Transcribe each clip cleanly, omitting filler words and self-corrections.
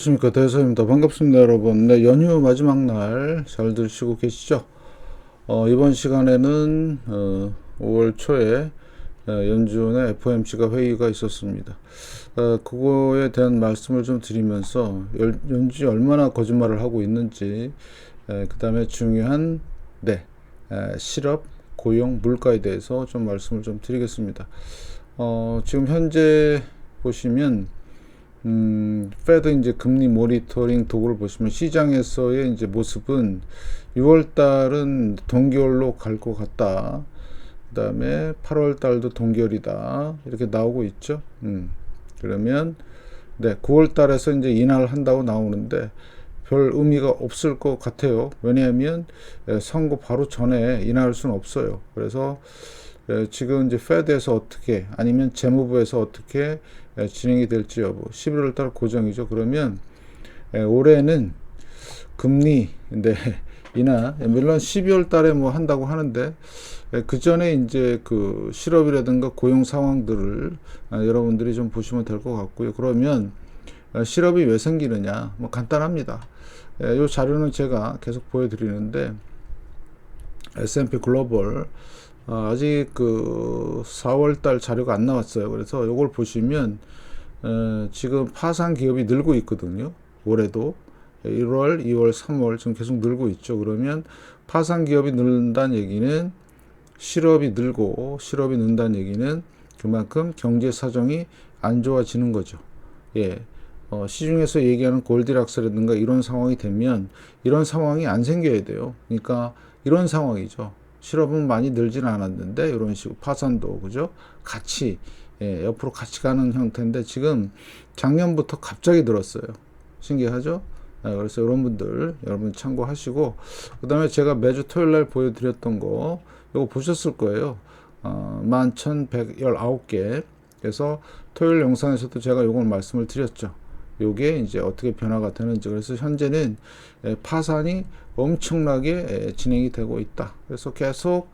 안녕하십니까, 대서입니다. 반갑습니다, 여러분. 네, 연휴 마지막 날 잘들 쉬고 계시죠? 이번 시간에는 5월 초에 연준의 FOMC가 회의가 있었습니다. 그거에 대한 말씀을 좀 드리면서 연준이 얼마나 거짓말을 하고 있는지, 그 다음에 중요한 실업, 고용, 물가에 대해서 좀 말씀을 좀 드리겠습니다. 지금 현재 보시면 페드 이제 금리 모니터링 도구를 보시면 시장에서의 이제 모습은 6월 달은 동결로 갈 것 같다. 그 다음에 8월 달도 동결이다. 이렇게 나오고 있죠. 그러면 9월 달에서 이제 인하를 한다고 나오는데 별 의미가 없을 것 같아요. 왜냐하면 선거 바로 전에 인하할 수는 없어요. 그래서 지금 이제 페드에서 어떻게 아니면 재무부에서 어떻게 진행이 될지 여부 11월 달 고정이죠. 그러면 올해는 금리 인하 물론 12월 달에 뭐 한다고 하는데 그 전에 이제 그 실업이라든가 고용 상황들을 여러분들이 좀 보시면 될 것 같고요. 그러면 실업이 왜 생기느냐 뭐 간단합니다. 이 자료는 제가 계속 보여드리는데 S&P 글로벌 아직 그 4월 달 자료가 안 나왔어요. 그래서 이걸 보시면 지금 파산 기업이 늘고 있거든요. 올해도 1월, 2월, 3월 지금 계속 늘고 있죠. 그러면 파산 기업이 늘는다는 얘기는 실업이 늘고 실업이 는다는 얘기는 그만큼 경제 사정이 안 좋아지는 거죠. 시중에서 얘기하는 골디락스라든가 이런 상황이 되면 이런 상황이 안 생겨야 돼요. 그러니까 이런 상황이죠. 실업은 많이 늘지는 않았는데 이런 식으로 파산도 그죠? 같이 옆으로 같이 가는 형태인데 지금 작년부터 갑자기 늘었어요. 신기하죠? 그래서 이런 분들 여러분 참고하시고 그 다음에 제가 매주 토요일날 보여드렸던 거 이거 보셨을 거예요. 11,119개 그래서 토요일 영상에서도 제가 이걸 말씀을 드렸죠. 요게 이제 어떻게 변화가 되는지. 그래서 현재는 파산이 엄청나게 진행이 되고 있다. 그래서 계속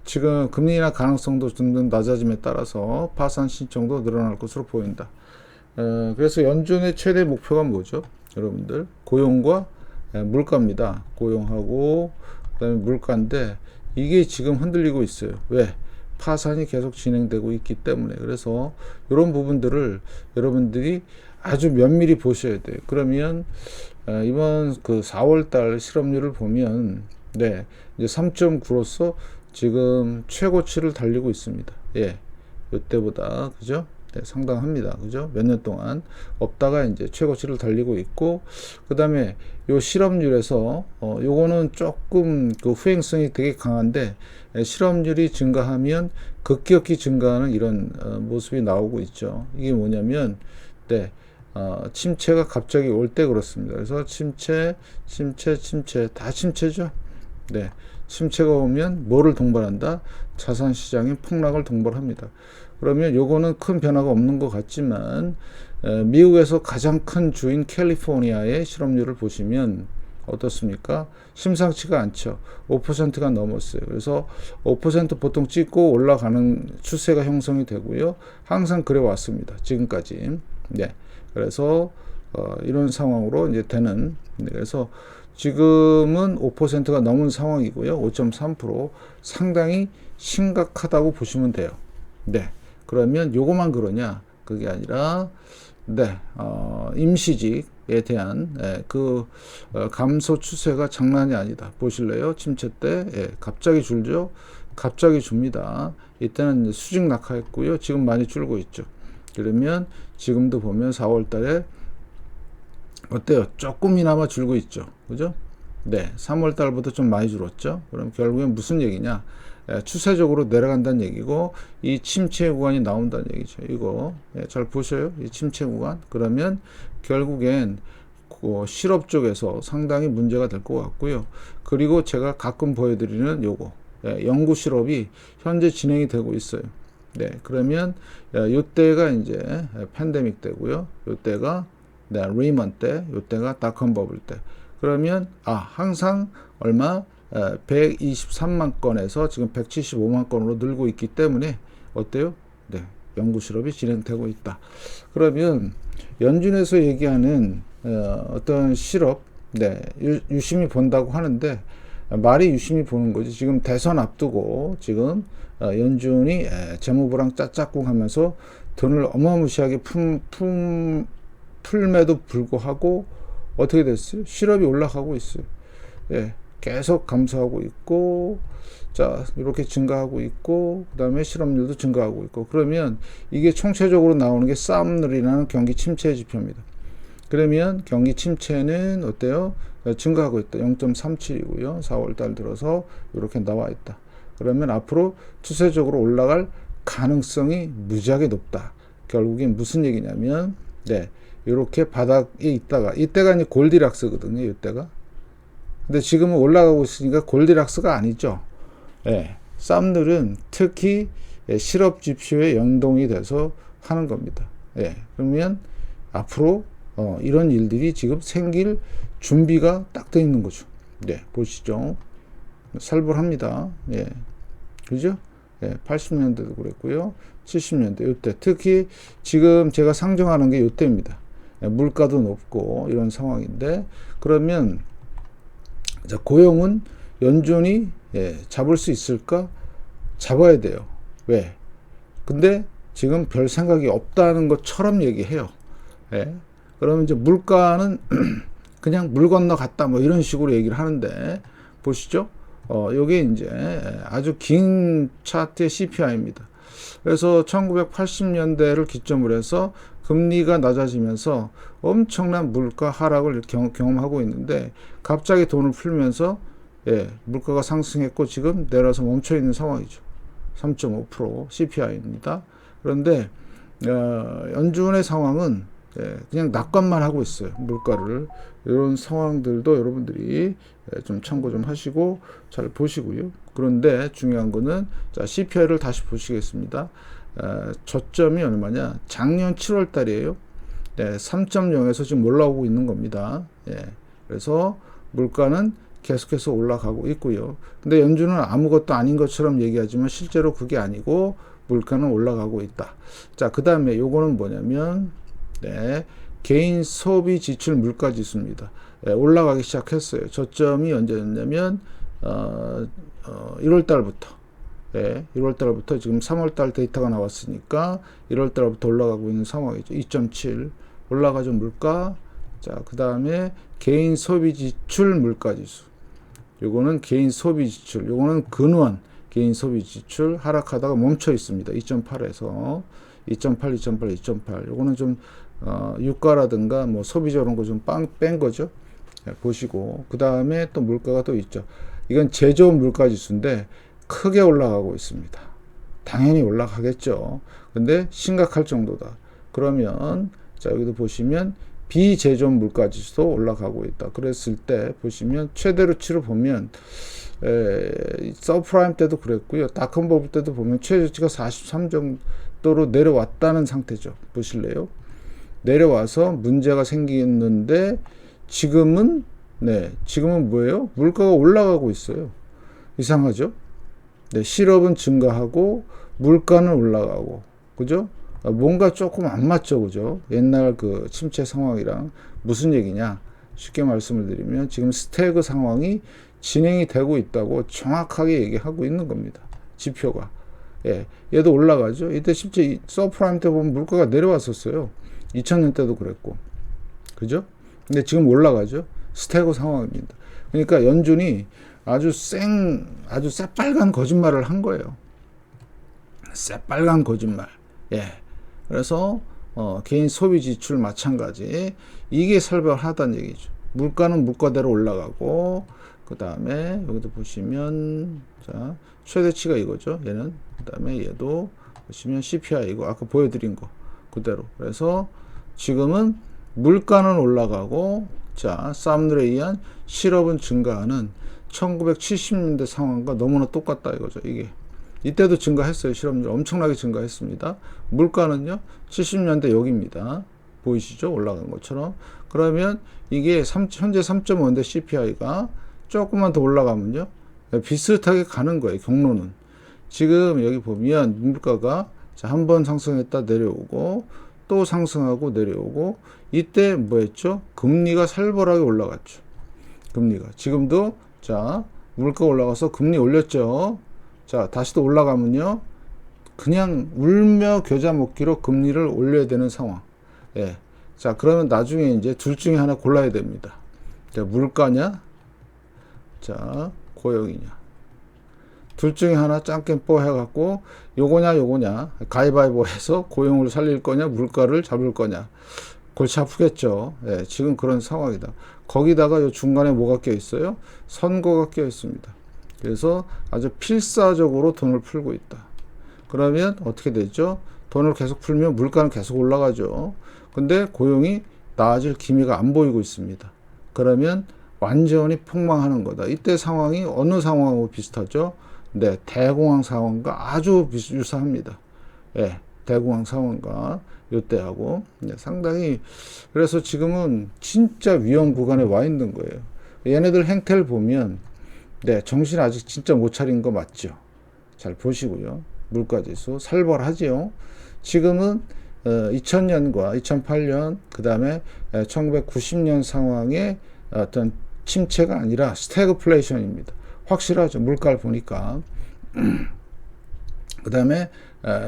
지금 금리 인하 가능성도 점점 낮아짐에 따라서 파산 신청도 늘어날 것으로 보인다. 그래서 연준의 최대 목표가 뭐죠? 여러분들 고용과 물가입니다. 고용하고 그다음에 물가인데 이게 지금 흔들리고 있어요. 왜? 파산이 계속 진행되고 있기 때문에. 그래서 이런 부분들을 여러분들이 아주 면밀히 보셔야 돼요. 그러면 이번 그 4월달 실업률을 보면 이제 3.9로서 지금 최고치를 달리고 있습니다. 이때보다 그죠? 상당합니다. 그죠? 몇 년 동안 없다가 이제 최고치를 달리고 있고 그 다음에 요 실업률에서 요거는 조금 그 후행성이 되게 강한데 실업률이 증가하면 급격히 증가하는 이런 모습이 나오고 있죠. 이게 뭐냐면 침체가 갑자기 올 때 그렇습니다. 그래서 침체 다 침체죠. 침체가 오면 뭐를 동반한다? 자산시장의 폭락을 동반합니다. 그러면 요거는 큰 변화가 없는 것 같지만 미국에서 가장 큰 주인 캘리포니아의 실업률을 보시면 어떻습니까? 심상치가 않죠. 5%가 넘었어요. 그래서 5% 보통 찍고 올라가는 추세가 형성이 되고요. 항상 그래 왔습니다. 지금까지. 그래서 이런 상황으로 이제 되는. 그래서 지금은 5%가 넘은 상황이고요. 5.3% 상당히 심각하다고 보시면 돼요. 그러면 요거만 그러냐? 그게 아니라 임시직에 대한 감소 추세가 장난이 아니다. 보실래요? 침체 때 갑자기 줄죠. 갑자기 줍니다. 이때는 수직 낙하했고요. 지금 많이 줄고 있죠. 그러면 지금도 보면 4월 달에 어때요? 조금이나마 줄고 있죠. 그죠? 3월 달부터 좀 많이 줄었죠. 그럼 결국엔 무슨 얘기냐? 추세적으로 내려간다는 얘기고 이 침체 구간이 나온다는 얘기죠. 이거 잘 보셔요. 이 침체 구간. 그러면 결국엔 실업 쪽에서 상당히 문제가 될 것 같고요. 그리고 제가 가끔 보여드리는 요거 연구 실업이 현재 진행이 되고 있어요. 그러면 요때가 이제 팬데믹 때고요. 요때가 리먼 때, 요때가 닷컴 버블 때. 그러면 항상 얼마 123만 건에서 지금 175만 건으로 늘고 있기 때문에 어때요? 연구 실업이 진행되고 있다. 그러면 연준에서 얘기하는 어떤 실업, 네, 유심히 본다고 하는데 말이 유심히 보는 거지. 지금 대선 앞두고 지금 연준이 재무부랑 짝짝꿍 하면서 돈을 어마무시하게 풀매도 불구하고 어떻게 됐어요? 실업이 올라가고 있어요. 예, 계속 감소하고 있고, 자, 이렇게 증가하고 있고, 그 다음에 실업률도 증가하고 있고, 그러면 이게 총체적으로 나오는 게 쌈늘이라는 경기 침체 지표입니다. 그러면 경기 침체는 어때요? 증가하고 있다. 0.37이고요. 4월 달 들어서 이렇게 나와 있다. 그러면 앞으로 추세적으로 올라갈 가능성이 무지하게 높다. 결국엔 무슨 얘기냐면, 네, 이렇게 바닥에 있다가, 이때가 이제 골디락스거든요. 이때가. 근데 지금은 올라가고 있으니까 골디락스가 아니죠. 예, 쌈늘은 특히 실업 지표에 연동이 돼서 하는 겁니다. 예, 그러면 앞으로 이런 일들이 지금 생길 준비가 딱 돼 있는 거죠. 네, 보시죠. 살벌합니다. 예, 그죠? 예, 80년대도 그랬고요. 70년대 이때 특히 지금 제가 상정하는 게 이때입니다. 예, 물가도 높고 이런 상황인데 그러면 자, 고용은 연준이 잡을 수 있을까? 잡아야 돼요. 왜? 근데 지금 별 생각이 없다는 것처럼 얘기해요. 예. 그러면 이제 물가는 그냥 물 건너갔다 뭐 이런 식으로 얘기를 하는데 보시죠. 요게 이제 아주 긴 차트의 CPI입니다. 그래서 1980년대를 기점으로 해서 금리가 낮아지면서 엄청난 물가 하락을 경험하고 있는데 갑자기 돈을 풀면서 물가가 상승했고 지금 내려서 멈춰 있는 상황이죠. 3.5% CPI입니다. 그런데 연준의 상황은 그냥 낙관만 하고 있어요. 물가를. 이런 상황들도 여러분들이 좀 참고 좀 하시고 잘 보시고요. 그런데 중요한 거는 자, CPI를 다시 보시겠습니다. 저점이 얼마냐? 작년 7월 달이에요. 3.0에서 지금 올라오고 있는 겁니다. 그래서 물가는 계속해서 올라가고 있고요. 근데 연준은 아무것도 아닌 것처럼 얘기하지만 실제로 그게 아니고 물가는 올라가고 있다. 자, 그 다음에 요거는 뭐냐면 개인 소비 지출 물가 지수입니다. 올라가기 시작했어요. 저점이 언제였냐면 1월 달부터 1월 달부터 지금 3월 달 데이터가 나왔으니까 1월 달부터 올라가고 있는 상황이죠. 2.7 올라가죠. 물가. 자, 그 다음에 개인 소비 지출 물가 지수. 요거는 개인 소비 지출. 요거는 근원 개인 소비 지출 하락하다가 멈춰 있습니다. 2.8에서 2.8, 2.8, 2.8. 요거는 좀 유가라든가 뭐 소비자 이런 거 좀 뺀 거죠. 보시고 그 다음에 또 물가가 또 있죠. 이건 제조업 물가 지수인데 크게 올라가고 있습니다. 당연히 올라가겠죠. 근데 심각할 정도다. 그러면 자 여기도 보시면 비제조업 물가 지수도 올라가고 있다. 그랬을 때 보시면 최대로치로 보면 서프라임 때도 그랬고요. 닷컴 버블 때도 보면 최저치가 43 정도로 내려왔다는 상태죠. 보실래요? 내려와서 문제가 생기는데 지금은 지금은 뭐예요? 물가가 올라가고 있어요. 이상하죠? 실업은 증가하고 물가는 올라가고 그죠? 뭔가 조금 안 맞죠, 그죠? 옛날 그 침체 상황이랑 무슨 얘기냐? 쉽게 말씀을 드리면 지금 스태그 상황이 진행이 되고 있다고 정확하게 얘기하고 있는 겁니다. 지표가. 얘도 올라가죠. 이때 실제 서프라임 때 보면 물가가 내려왔었어요. 2000년 때도 그랬고. 그죠? 근데 지금 올라가죠. 스태그 상황입니다. 그러니까 연준이 아주 새빨간 거짓말을 한 거예요. 새빨간 거짓말. 그래서 개인 소비 지출 마찬가지. 이게 살벌하다는 얘기죠. 물가는 물가대로 올라가고 그 다음에 여기도 보시면 자 최대치가 이거죠. 얘는 그 다음에 얘도 보시면 CPI이고 아까 보여드린 거 그대로. 그래서 지금은 물가는 올라가고 자 쌈늘에 의한 실업은 증가하는 1970년대 상황과 너무나 똑같다 이거죠. 이게 이때도 증가했어요. 실업률 엄청나게 증가했습니다. 물가는요 70년대 여기입니다. 보이시죠? 올라간 것처럼. 그러면 이게 현재 3.5인데 CPI가 조금만 더 올라가면요 비슷하게 가는 거예요. 경로는 지금 여기 보면 물가가 한 번 상승했다 내려오고 또 상승하고 내려오고 이때 뭐였죠? 금리가 살벌하게 올라갔죠. 금리가. 지금도 자, 물가 올라가서 금리 올렸죠. 자, 다시 또 올라가면요. 그냥 울며 겨자 먹기로 금리를 올려야 되는 상황. 예. 자, 그러면 나중에 이제 둘 중에 하나 골라야 됩니다. 자, 물가냐? 자, 고용이냐? 둘 중에 하나 짱깨뽀 해갖고 요거냐 가위바위보 해서 고용을 살릴 거냐 물가를 잡을 거냐 골치 아프겠죠. 예, 지금 그런 상황이다. 거기다가 요 중간에 뭐가 껴 있어요? 선거가 껴 있습니다. 그래서 아주 필사적으로 돈을 풀고 있다. 그러면 어떻게 되죠? 돈을 계속 풀면 물가는 계속 올라가죠. 근데 고용이 나아질 기미가 안 보이고 있습니다. 그러면 완전히 폭망하는 거다. 이때 상황이 어느 상황하고 비슷하죠? 네, 대공황 상황과 아주 유사합니다. 예, 대공황 상황과 이때하고 네, 상당히 그래서 지금은 진짜 위험 구간에 와 있는 거예요. 얘네들 행태를 보면 네, 정신 아직 진짜 못 차린 거 맞죠? 잘 보시고요. 물가지수 살벌하지요. 지금은 2000년과 2008년 그 다음에 1990년 상황의 어떤 침체가 아니라 스태그플레이션입니다. 확실하죠. 물가를 보니까. 그 다음에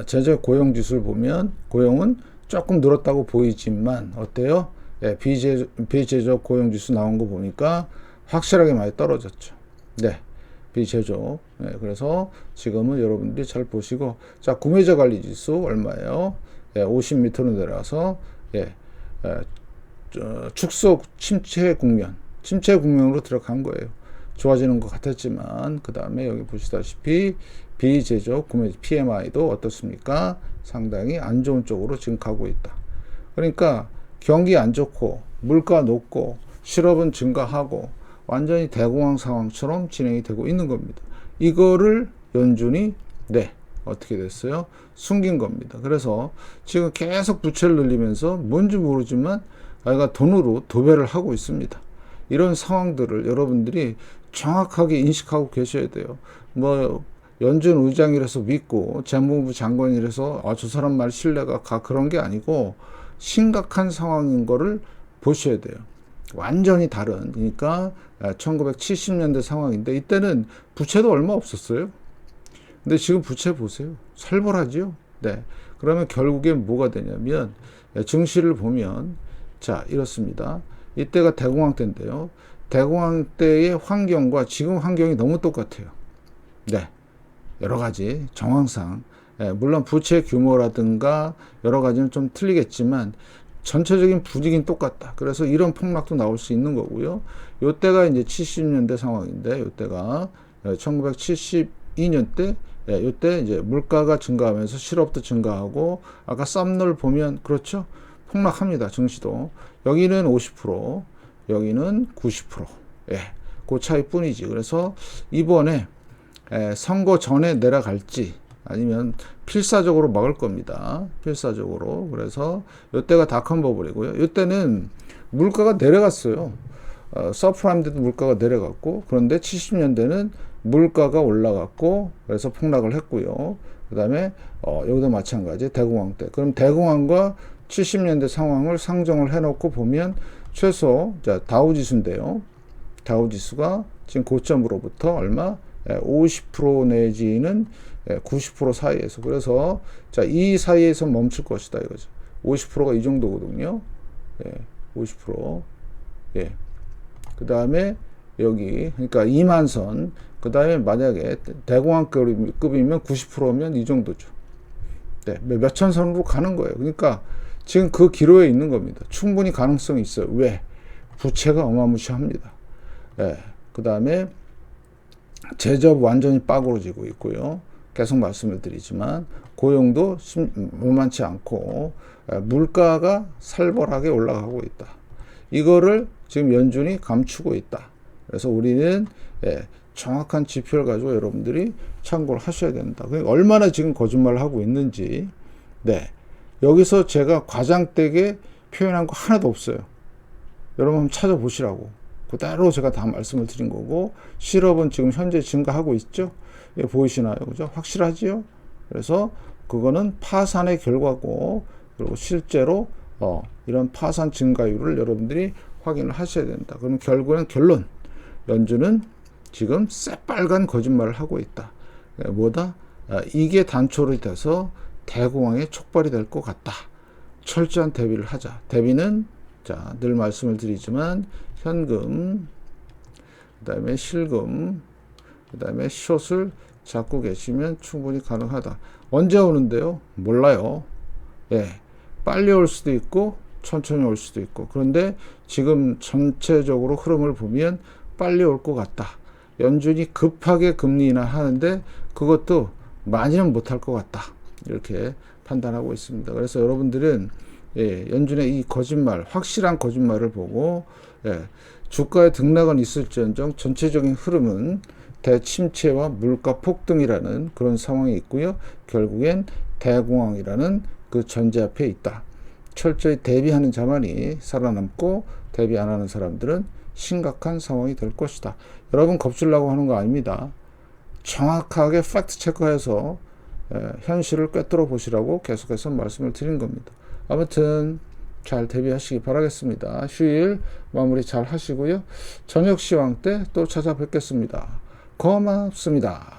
제조 고용 지수를 보면 고용은 조금 늘었다고 보이지만 어때요? 비제조 고용 지수 나온 거 보니까 확실하게 많이 떨어졌죠. 네. 비제조. 네, 그래서 지금은 여러분들이 잘 보시고 자, 구매자 관리 지수 얼마예요? 50 밑으로 내려와서 축소 침체 국면으로 들어간 거예요. 좋아지는 것 같았지만 그 다음에 여기 보시다시피 비제조 구매 PMI도 어떻습니까? 상당히 안 좋은 쪽으로 지금 가고 있다. 그러니까 경기 안 좋고 물가 높고 실업은 증가하고 완전히 대공황 상황처럼 진행이 되고 있는 겁니다. 이거를 연준이 어떻게 됐어요? 숨긴 겁니다. 그래서 지금 계속 부채를 늘리면서 뭔지 모르지만 아이가 돈으로 도배를 하고 있습니다. 이런 상황들을 여러분들이 정확하게 인식하고 계셔야 돼요. 뭐 연준 의장이라서 믿고 재무부 장관이라서 저 사람 말 신뢰가 가 그런 게 아니고 심각한 상황인 거를 보셔야 돼요. 완전히 다른 그러니까 1970년대 상황인데 이때는 부채도 얼마 없었어요. 근데 지금 부채 보세요. 살벌하죠. 네. 그러면 결국에 뭐가 되냐면 증시를 보면 자 이렇습니다. 이때가 대공황 때인데요. 대공황 때의 환경과 지금 환경이 너무 똑같아요. 네. 여러 가지 정황상 물론 부채 규모라든가 여러 가지는 좀 틀리겠지만 전체적인 분위기는 똑같다. 그래서 이런 폭락도 나올 수 있는 거고요. 요때가 이제 70년대 상황인데 요때가 1972년 때 요때 이제 물가가 증가하면서 실업도 증가하고 아까 썸널 보면 그렇죠? 폭락합니다. 증시도. 여기는 50%, 여기는 90%. 그 차이뿐이지. 그래서 이번에 선거 전에 내려갈지 아니면 필사적으로 막을 겁니다. 필사적으로. 그래서 이때가 닷컴 버블이고요. 이때는 물가가 내려갔어요. 서프라임 때도 물가가 내려갔고 그런데 70년대는 물가가 올라갔고 그래서 폭락을 했고요. 그 다음에 여기도 마찬가지 대공황 때. 그럼 대공황과 70년대 상황을 상정을 해놓고 보면 최소 자 다우지수인데요. 다우지수가 지금 고점으로부터 얼마? 50% 내지는 90% 사이에서 그래서 자 이 사이에서 멈출 것이다 이거죠. 50%가 이 정도거든요. 50%. 그 다음에 여기 그러니까 2만선. 그 다음에 만약에 대공황급이면 90%면 이 정도죠. 몇천 선으로 가는 거예요. 그러니까 지금 그 기로에 있는 겁니다. 충분히 가능성이 있어요. 왜? 부채가 어마무시합니다. 그 다음에 제조업 완전히 빠그러지고 있고요. 계속 말씀을 드리지만 고용도 만만치 않고 물가가 살벌하게 올라가고 있다. 이거를 지금 연준이 감추고 있다. 그래서 우리는 정확한 지표를 가지고 여러분들이 참고를 하셔야 된다. 그러니까 얼마나 지금 거짓말을 하고 있는지 여기서 제가 과장되게 표현한 거 하나도 없어요. 여러분 한번 찾아보시라고. 그대로 제가 다 말씀을 드린 거고 실업은 지금 현재 증가하고 있죠. 보이시나요? 그죠? 확실하지요? 그래서 그거는 파산의 결과고 그리고 실제로 이런 파산 증가율을 여러분들이 확인을 하셔야 된다. 그러면 결국엔 결론, 연준은 지금 새빨간 거짓말을 하고 있다. 뭐다? 이게 단초로 돼서 대공황의 촉발이 될 것 같다. 철저한 대비를 하자. 대비는 자, 늘 말씀을 드리지만 현금, 그 다음에 실금, 그 다음에 숏을 잡고 계시면 충분히 가능하다. 언제 오는데요? 몰라요. 빨리 올 수도 있고 천천히 올 수도 있고. 그런데 지금 전체적으로 흐름을 보면 빨리 올 것 같다. 연준이 급하게 금리 인하하는데 그것도 많이는 못할 것 같다. 이렇게 판단하고 있습니다. 그래서 여러분들은 연준의 이 거짓말, 확실한 거짓말을 보고 주가의 등락은 있을지언정 전체적인 흐름은 대침체와 물가 폭등이라는 그런 상황이 있고요. 결국엔 대공황이라는 그 전제 앞에 있다. 철저히 대비하는 자만이 살아남고 대비 안 하는 사람들은 심각한 상황이 될 것이다. 여러분 겁주려고 하는 거 아닙니다. 정확하게 팩트 체크해서 현실을 꿰뚫어 보시라고 계속해서 말씀을 드린 겁니다. 아무튼 잘 대비하시기 바라겠습니다. 휴일 마무리 잘 하시고요. 저녁 시황 때 또 찾아뵙겠습니다. 고맙습니다.